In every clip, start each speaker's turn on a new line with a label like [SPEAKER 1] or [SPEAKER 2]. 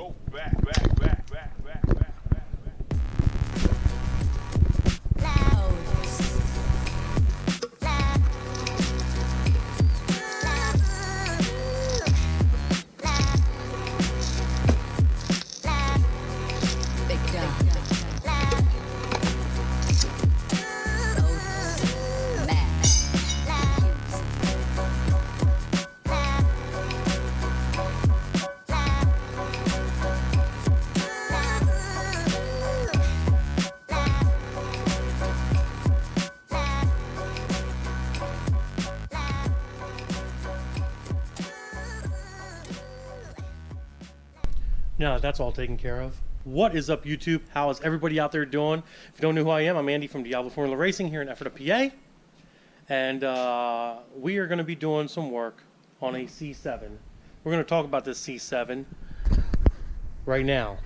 [SPEAKER 1] go back, back, back, back, back, back, back, back.
[SPEAKER 2] Now that's all taken care of. What is up, YouTube? How is everybody out there doing? If you don't know who I am, I'm Andy from Diablo Formula Racing here in Ephrata, PA. And we are going to be doing some work on a C7. We're going to talk about this C7 right now.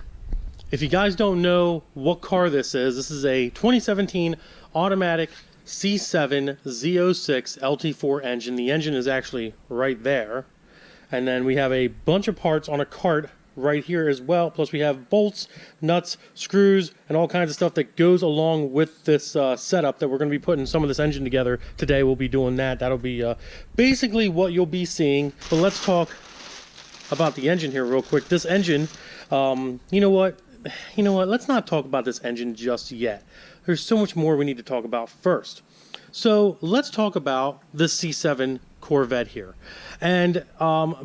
[SPEAKER 2] If you guys don't know what car this is a 2017 automatic C7 Z06 LT4 engine. The engine is actually right there. And then we have a bunch of parts on a cart right here as well, plus we have bolts, nuts, screws, and all kinds of stuff that goes along with this setup that we're going to be putting some of this engine together today. We'll be doing that. That'll be basically what you'll be seeing. But let's talk about the engine here real quick. This engine, you know what, let's not talk about this engine just yet. There's so much more we need to talk about first. So let's talk about this C7 Corvette here. And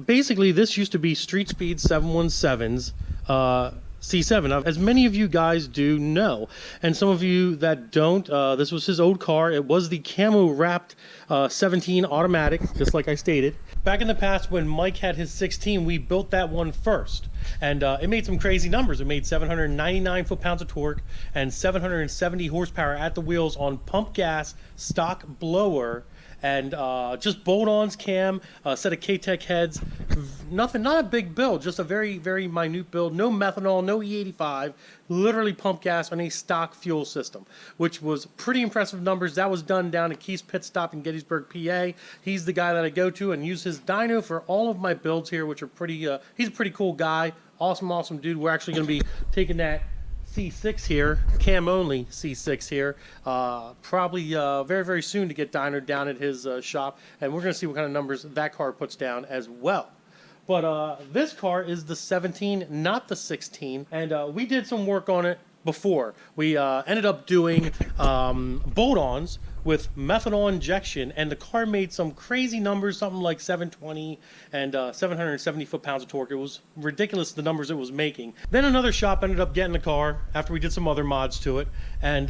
[SPEAKER 2] basically this used to be Street Speed 717's C7, as many of you guys do know, and some of you that don't, this was his old car. It was the camo wrapped 17 automatic, just like I stated. Back in the past when Mike had his 16, we built that one first, and it made some crazy numbers. It made 799 foot-pounds of torque and 770 horsepower at the wheels on pump gas, stock blower, and just bolt-ons cam, a set of K-Tech heads, nothing, not a big build, just a very, very minute build, no methanol, no E85, literally pump gas on a stock fuel system, which was pretty impressive numbers. That was done down at Keith's Pit Stop in Gettysburg, PA. He's the guy that I go to and use his dyno for all of my builds here, which are pretty, he's a pretty cool guy, awesome dude. We're actually going to be taking that C6 here, cam only C6 here, probably very soon to get dynoed down at his shop, and we're going to see what kind of numbers that car puts down as well. But this car is the 17, not the 16, and we did some work on it before. We ended up doing bolt-ons with methanol injection, and the car made some crazy numbers, something like 720 and 770 foot-pounds of torque. It was ridiculous, the numbers it was making. Then another shop ended up getting the car after we did some other mods to it, and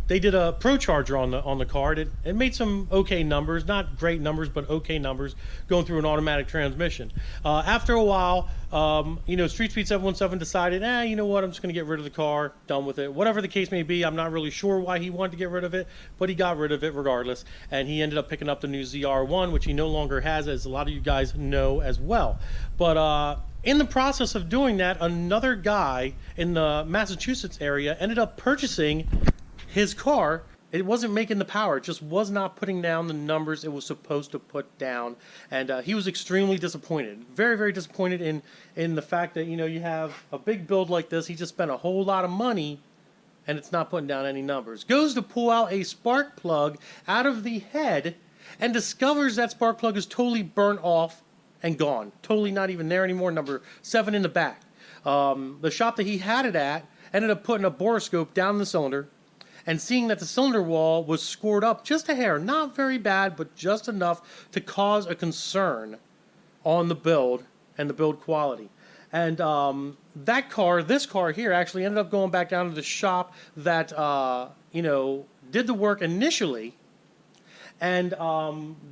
[SPEAKER 2] they did a Pro Charger on the car. It made some okay numbers, not great numbers, but okay numbers, going through an automatic transmission. After a while, you know, Street Speed 717 decided, you know what, I'm just going to get rid of the car, done with it. Whatever the case may be, I'm not really sure why he wanted to get rid of it, but he got rid of it regardless, and he ended up picking up the new ZR1, which he no longer has, as a lot of you guys know as well. But in the process of doing that, another guy in the Massachusetts area ended up purchasing his car. It wasn't making the power. It just was not putting down the numbers it was supposed to put down, and he was extremely disappointed. Very disappointed in the fact that, you know, you have a big build like this. He just spent a whole lot of money, and it's not putting down any numbers. Goes to pull out a spark plug out of the head and discovers that spark plug is totally burnt off and gone. Totally not even there anymore. Number 7 in the back. The shop that he had it at ended up putting a borescope down the cylinder and seeing that the cylinder wall was scored up just a hair. Not very bad, but just enough to cause a concern on the build and the build quality. And this car here actually ended up going back down to the shop that, you know, did the work initially. And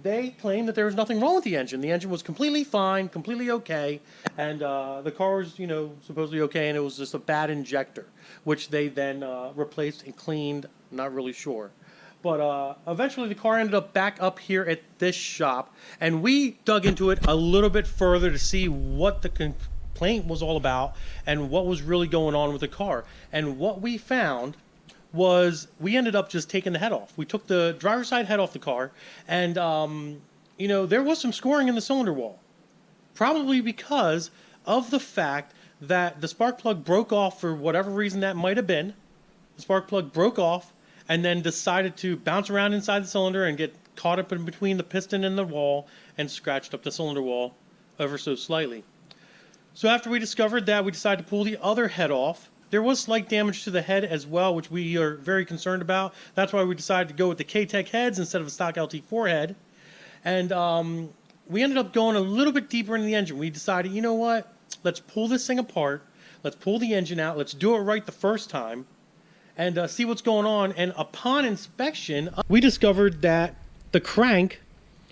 [SPEAKER 2] they claimed that there was nothing wrong with the engine. The engine was completely fine, completely okay. And the car was, you know, supposedly okay. And it was just a bad injector, which they then replaced and cleaned. Not really sure. But eventually the car ended up back up here at this shop. And we dug into it a little bit further to see what the complaint was all about and what was really going on with the car. And what we found was we ended up just taking the head off. We took the driver's side head off the car, and you know, there was some scoring in the cylinder wall, probably because of the fact that the spark plug broke off for whatever reason that might have been. The spark plug broke off and then decided to bounce around inside the cylinder and get caught up in between the piston and the wall and scratched up the cylinder wall ever so slightly. So after we discovered that, we decided to pull the other head off. There was slight damage to the head as well, which we are very concerned about. That's why we decided to go with the K-Tech heads instead of a stock LT4 head. And we ended up going a little bit deeper into the engine. We decided, you know what? Let's pull this thing apart. Let's pull the engine out. Let's do it right the first time and see what's going on. And upon inspection, we discovered that the crank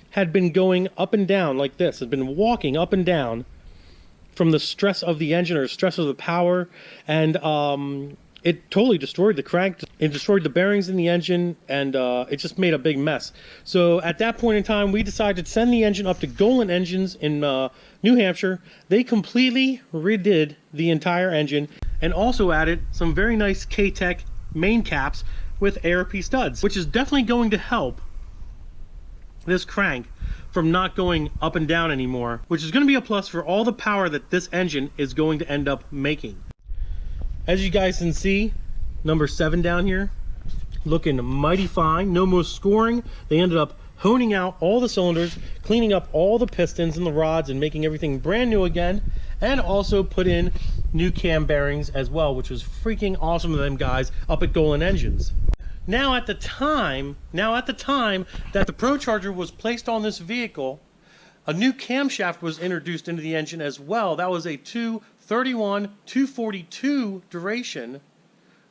[SPEAKER 2] had been going up and down like this. Had been walking up and down from the stress of the engine or stress of the power. And it totally destroyed the crank. It destroyed the bearings in the engine, and it just made a big mess. So at that point in time, we decided to send the engine up to Golen Engines in New Hampshire. They completely redid the entire engine and also added some very nice K-Tech main caps with ARP studs, which is definitely going to help this crank from not going up and down anymore, which is going to be a plus for all the power that this engine is going to end up making. As you guys can see, number 7 down here, looking mighty fine, no more scoring. They ended up honing out all the cylinders, cleaning up all the pistons and the rods and making everything brand new again, and also put in new cam bearings as well, which was freaking awesome of them guys up at Golen Engines. Now at the time that the Pro Charger was placed on this vehicle, a new camshaft was introduced into the engine as well. That was a 231-242 duration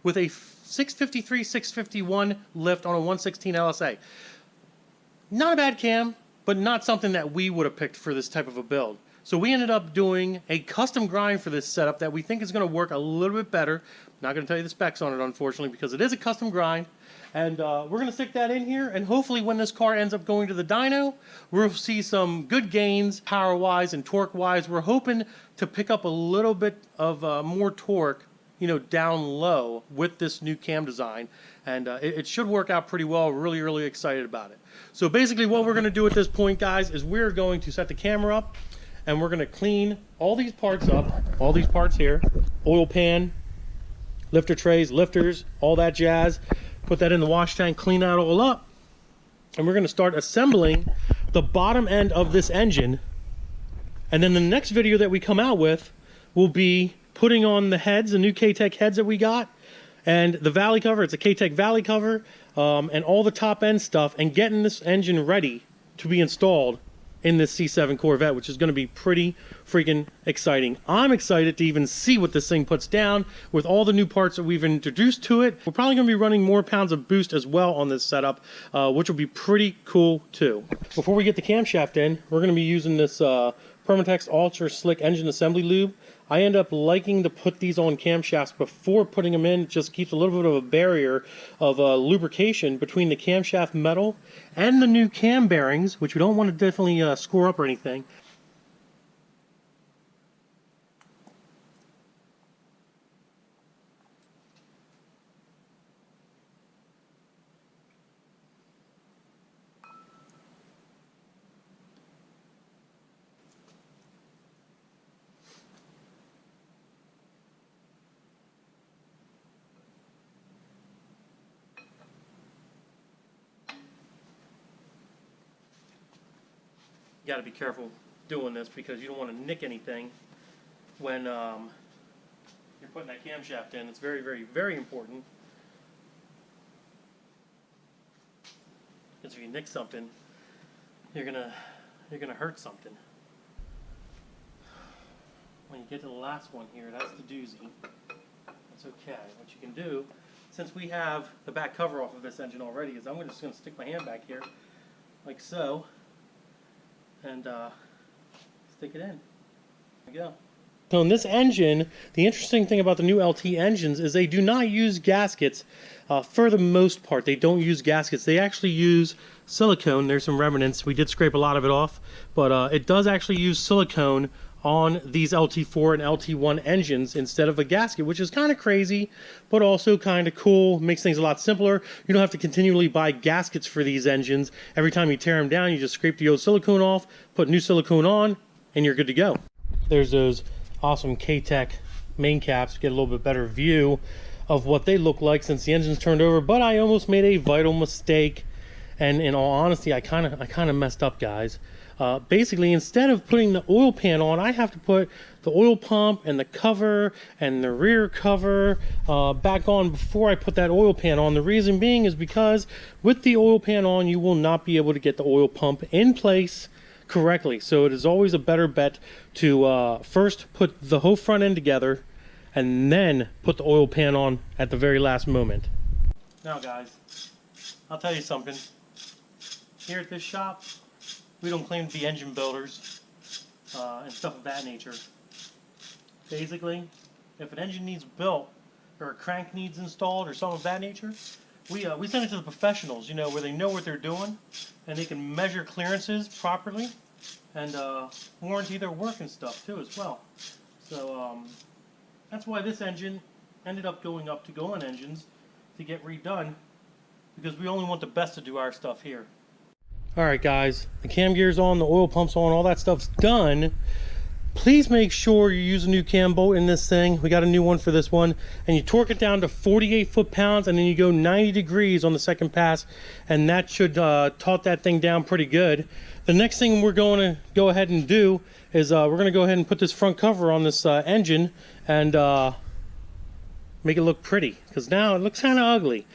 [SPEAKER 2] with a 653-651 lift on a 116 LSA. Not a bad cam, but not something that we would have picked for this type of a build. So we ended up doing a custom grind for this setup that we think is going to work a little bit better. I'm not going to tell you the specs on it, unfortunately, because it is a custom grind. And we're going to stick that in here, and hopefully when this car ends up going to the dyno, we'll see some good gains power-wise and torque-wise. We're hoping to pick up a little bit of more torque, you know, down low with this new cam design. And it should work out pretty well. We're really, really excited about it. So basically what we're going to do at this point, guys, is we're going to set the camera up, and we're going to clean all these parts up, all these parts here, oil pan, lifter trays, lifters, all that jazz. Put that in the wash tank, clean that all up, and we're going to start assembling the bottom end of this engine. And then the next video that we come out with will be putting on the heads, the new K-Tech heads that we got, and the valley cover. It's a K-Tech valley cover, and all the top end stuff, and getting this engine ready to be installed in this C7 Corvette, which is going to be pretty freaking exciting. I'm excited to even see what this thing puts down with all the new parts that we've introduced to it. We're probably going to be running more pounds of boost as well on this setup, which will be pretty cool too. Before we get the camshaft in, we're going to be using this Permatex Ultra Slick Engine Assembly Lube. I end up liking to put these on camshafts before putting them in. It just keeps a little bit of a barrier of lubrication between the camshaft metal and the new cam bearings, which we don't want to definitely score up or anything. You got to be careful doing this because you don't want to nick anything when you're putting that camshaft in. It's very, very, very important. Because if you nick something, you're gonna hurt something. When you get to the last one here, that's the doozy. That's okay. What you can do, since we have the back cover off of this engine already, is I'm just going to stick my hand back here, like so, and stick it in. There we go. So in this engine, the interesting thing about the new LT engines is they do not use gaskets for the most part. They don't use gaskets. They actually use silicone. There's some remnants. We did scrape a lot of it off, but it does actually use silicone on these LT4 and LT1 engines instead of a gasket, which is kind of crazy, but also kind of cool. Makes things a lot simpler. You don't have to continually buy gaskets for these engines. Every time you tear them down, you just scrape the old silicone off, put new silicone on, and you're good to go. There's those awesome K-Tech main caps to get a little bit better view of what they look like since the engine's turned over. But I almost made a vital mistake, and in all honesty, I kind of messed up, guys. Basically, instead of putting the oil pan on, I have to put the oil pump and the cover and the rear cover back on before I put that oil pan on. The reason being is because with the oil pan on, you will not be able to get the oil pump in place correctly. So it is always a better bet to first put the whole front end together and then put the oil pan on at the very last moment. Now guys, I'll tell you something. Here at this shop, we don't claim to be engine builders and stuff of that nature. Basically, if an engine needs built or a crank needs installed or something of that nature, we send it to the professionals, you know, where they know what they're doing and they can measure clearances properly and warranty their work and stuff too as well. So that's why this engine ended up going up to Golen engines to get redone, because we only want the best to do our stuff here. Alright guys, the cam gear's on, the oil pump's on, all that stuff's done. Please make sure you use a new cam bolt in this thing. We got a new one for this one. And you torque it down to 48 foot-pounds, and then you go 90 degrees on the second pass, and that should taut that thing down pretty good. The next thing we're going to go ahead and do is we're going to go ahead and put this front cover on this engine and make it look pretty, because now it looks kind of ugly.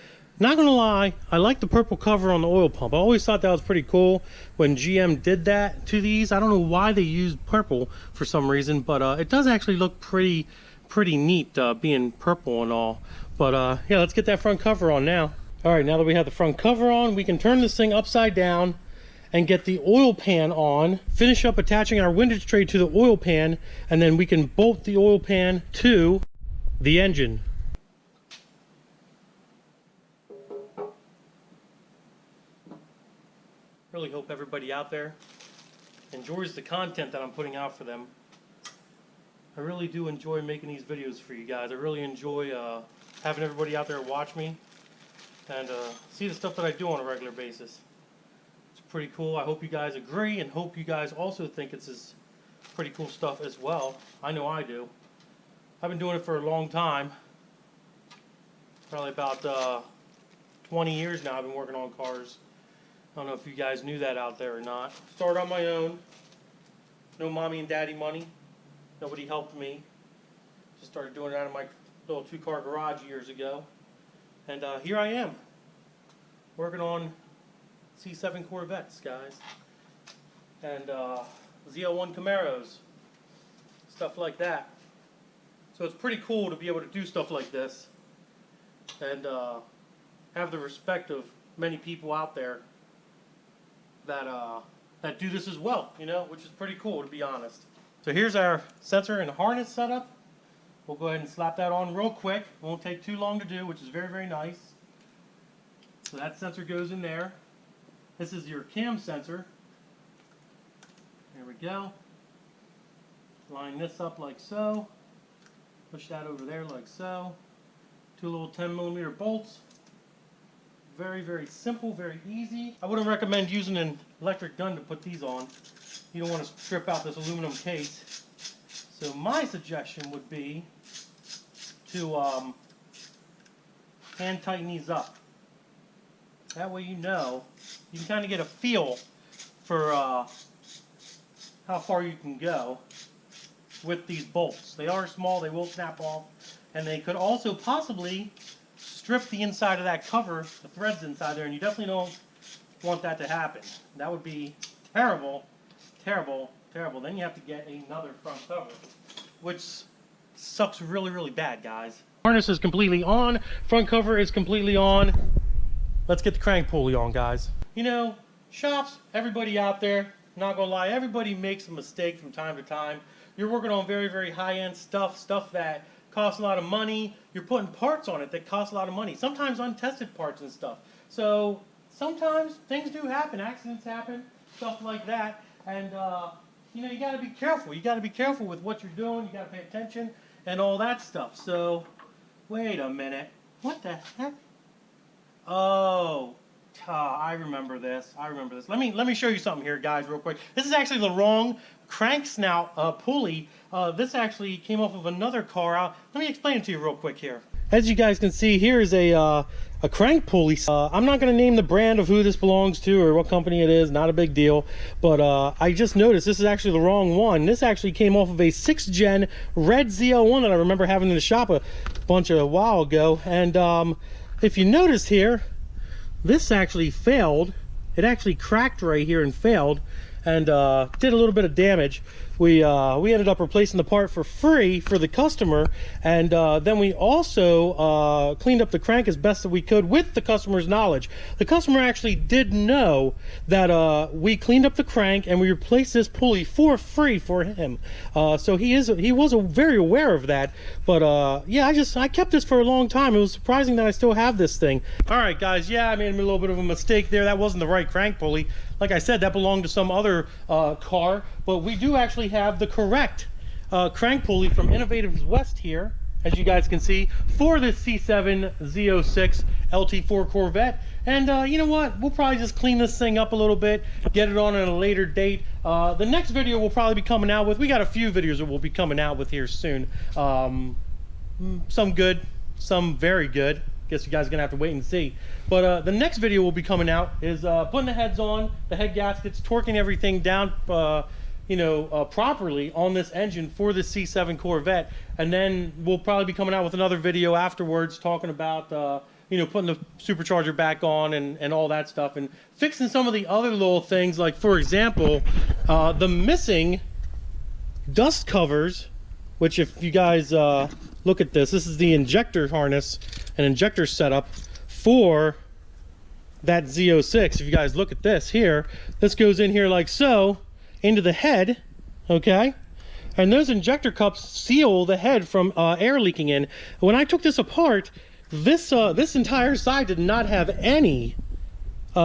[SPEAKER 2] Not gonna lie, I like the purple cover on the oil pump. I always thought that was pretty cool when GM did that to these. I don't know why they used purple for some reason, but it does actually look pretty neat being purple and all. But yeah, let's get that front cover on now. All right, now that we have the front cover on, we can turn this thing upside down and get the oil pan on, finish up attaching our windage tray to the oil pan, and then we can bolt the oil pan to the engine. Really hope everybody out there enjoys the content that I'm putting out for them. I really do enjoy making these videos for you guys. I really enjoy having everybody out there watch me and see the stuff that I do on a regular basis. It's pretty cool. I hope you guys agree, and hope you guys also think it's pretty cool stuff as well. I know I do. I've been doing it for a long time. Probably about 20 years now I've been working on cars. I don't know if you guys knew that out there or not. Started on my own. No mommy and daddy money. Nobody helped me. Just started doing it out of my little 2-car garage years ago. And here I am, working on C7 Corvettes, guys. And ZL1 Camaros. Stuff like that. So it's pretty cool to be able to do stuff like this. And have the respect of many people out there that do this as well, you know, which is pretty cool, to be honest. So here's our sensor and harness setup. We'll go ahead and slap that on real quick. Won't take too long to do, which is very nice. So that sensor goes in there. This is your cam sensor. There we go. Line this up like so. Push that over there like so. 2 little 10mm bolts. Very simple, very easy. I wouldn't recommend using an electric gun to put these on. You don't want to strip out this aluminum case. So my suggestion would be to hand tighten these up. That way you know, you can kind of get a feel for how far you can go with these bolts. They are small, they will snap off, and they could also possibly strip the inside of that cover, the threads inside there, and you definitely don't want that to happen. That would be terrible. Then you have to get another front cover, which sucks really bad, guys. Harness is completely on, front cover is completely on. Let's get the crank pulley on, guys. You know, shops, everybody out there, not gonna lie, everybody makes a mistake from time to time. You're working on very high-end stuff that costs a lot of money. You're putting parts on it that cost a lot of money. Sometimes untested parts and stuff. So sometimes things do happen, accidents happen, stuff like that. And you know, you got to be careful. You got to be careful with what you're doing. You got to pay attention and all that stuff. So wait a minute. What the heck? Oh, I remember this. Let me show you something here, guys, real quick. This is actually the wrong crank snout pulley. This actually came off of another car out. Let me explain it to you real quick here. As you guys can see, here is a crank pulley. I'm not going to name the brand of who this belongs to or what company it is, not a big deal. But I just noticed this is actually the wrong one. This actually came off of a 6th gen red Z01 that I remember having in the shop a while ago. And if you notice here, this actually failed. It actually cracked right here and failed, and did a little bit of damage. We ended up replacing the part for free for the customer, and then we also cleaned up the crank as best that we could with the customer's knowledge. The customer actually did know that we cleaned up the crank and we replaced this pulley for free for him. So he was very aware of that. But yeah, I kept this for a long time. It was surprising that I still have this thing. All right, guys. Yeah, I made a little bit of a mistake there. That wasn't the right crank pulley. Like I said, that belonged to some other car, but we do actually have the correct crank pulley from Innovative West here, as you guys can see, for this C7 Z06 LT4 Corvette. And you know what? We'll probably just clean this thing up a little bit, get it on at a later date. The next video we'll probably be coming out with, we got a few videos that we'll be coming out with here soon. Some good, some very good. Guess you guys are gonna have to wait and see. But the next video will be coming out is putting the heads on, the head gaskets, torquing everything down, properly on this engine for the C7 Corvette, and then we'll probably be coming out with another video afterwards talking about putting the supercharger back on and all that stuff, and fixing some of the other little things, like for example the missing dust covers, which if you guys look at this is the injector harness and injector setup for that Z06. If you guys look at this here, this goes in here like so into the head, okay? And those injector cups seal the head from air leaking in. When I took this apart, this entire side did not have any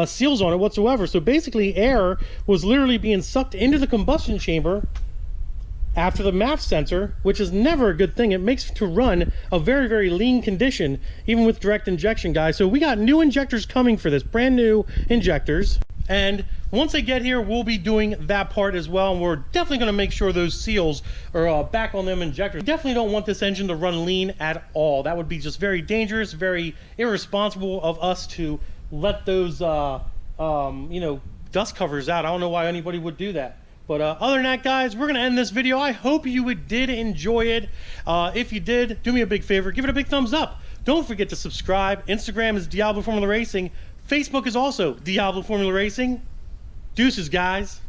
[SPEAKER 2] seals on it whatsoever. So basically air was literally being sucked into the combustion chamber after the MAF sensor, which is never a good thing. It makes to run a very, very lean condition, even with direct injection, guys. So we got new injectors coming for this, brand new injectors. And once they get here, we'll be doing that part as well. And we're definitely gonna make sure those seals are back on them injectors. We definitely don't want this engine to run lean at all. That would be just very dangerous, very irresponsible of us to let those, dust covers out. I don't know why anybody would do that. But other than that, guys, we're going to end this video. I hope you did enjoy it. If you did, do me a big favor. Give it a big thumbs up. Don't forget to subscribe. Instagram is Diablo Formula Racing. Facebook is also Diablo Formula Racing. Deuces, guys.